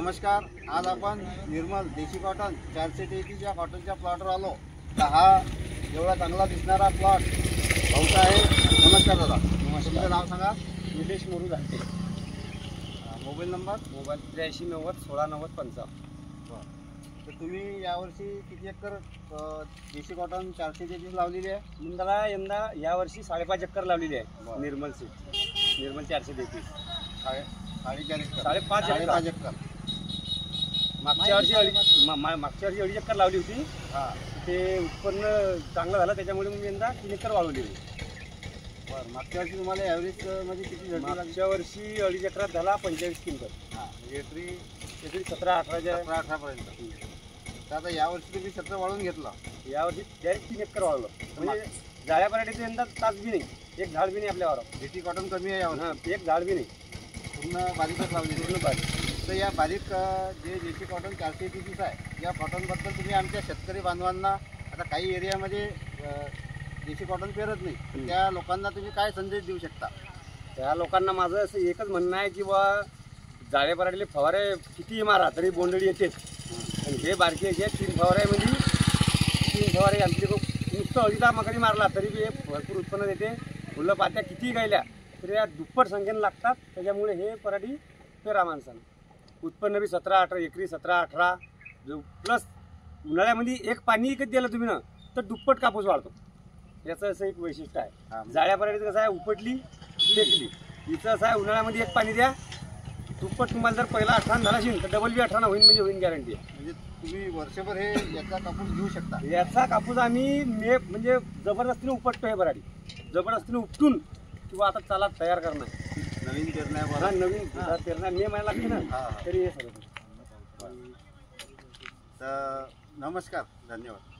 नमस्कार. आज आपण निर्मल देशी कॉटन 433 या कॉटनच्या प्लॉटवर आलो. तर हा एवढा चांगला दिसणारा प्लॉट भाऊचा आहे. नमस्कार दादा. तुमचं नाव सांगा. निलेश मोरू झालते. Mobile number 8390 1690 55. तर तुम्ही यावर्षी किती एकर देशी कॉटन 433 लावलेली आहे? यंदा यावर्षी 5.5 एकर लावलेली आहे. बरं. निर्मल 433 5.5 एकर. मागच्या वर्षी मागच्या वर्षी 2.5 एकर लावली होती. हां, ते उत्पन्न चांगलं झालं, त्याच्यामुळे मी यंदा 3 एकर वाढवली. बरं. मागच्या वर्षी तुम्हाला ॲव्हरेज म्हणजे किती झाली? मागच्या वर्षी 2.5 एकरात झाला 45 क्विंटल. हां, म्हणजे एकरी 17-18 17-18पर्यंत. तर आता यावर्षी तुम्ही 17 वाढवून घेतला. यावर्षी डायरेक्ट 3 एकर वाढवलं. म्हणजे जाळ्या पराठीचं यंदा तास बी नाही, एक झाड बी नाही आपल्यावर. देशी कॉटन कमी आहे यावर. हां, एक झाड बी नाही, पूर्ण बारीकच लावली. पूर्ण बारीक. तर या बारीक जे देशी कॉटन 433 आहे, या कॉटनबद्दल तुम्ही आमच्या शेतकरी बांधवांना, आता काही एरियामध्ये देशी कॉटन पेरत नाही, तर त्या लोकांना तुम्ही काय संदेश देऊ शकता? त्या लोकांना माझं असं एकच म्हणणं आहे की बा जाळे पराठीले फवारे किती मारा तरी बोंडळी येतेच. आणि हे बारके जे 3 फवारे म्हणजे 3 फवारे आमची नुसतं अळीचा मकरी मारला तरी बी हे भरपूर उत्पन्न देते. फुलं पात्या किती गायल्या तरी या दुप्पट संख्येने लागतात. त्याच्यामुळे हे पराठी पेरा माणसानं. उत्पन्न बी 17-18 एकरी 17-18 प्लस उन्हाळ्यामध्ये एक पाणी विकत दिलं तुम्ही ना तर दुप्पट कापूस वाढतो. याचं असं एक वैशिष्ट्य आहे. जाळ्या पराठीचं कसं आहे, उपटली फेकली. हिचं असं आहे, उन्हाळ्यामध्ये एक पाणी द्या, दुप्पट. तुम्हाला जर पहिला 18 झाला असेल तर डबल बी 18 होईल, म्हणजे होईल गॅरंटी आहे. म्हणजे तुम्ही वर्षभर हे याचा कापूस घेऊ शकता. याचा कापूस आम्ही म्हणजे जबरदस्तीने उपटतो. हे पराठी जबरदस्तीने उपटून किंवा आता चाला तयार करणं, नवीन पेरण्या. हा नवीन पेरण्या मे महिना लागते ना, तरी हे सगळं. तर नमस्कार, धन्यवाद.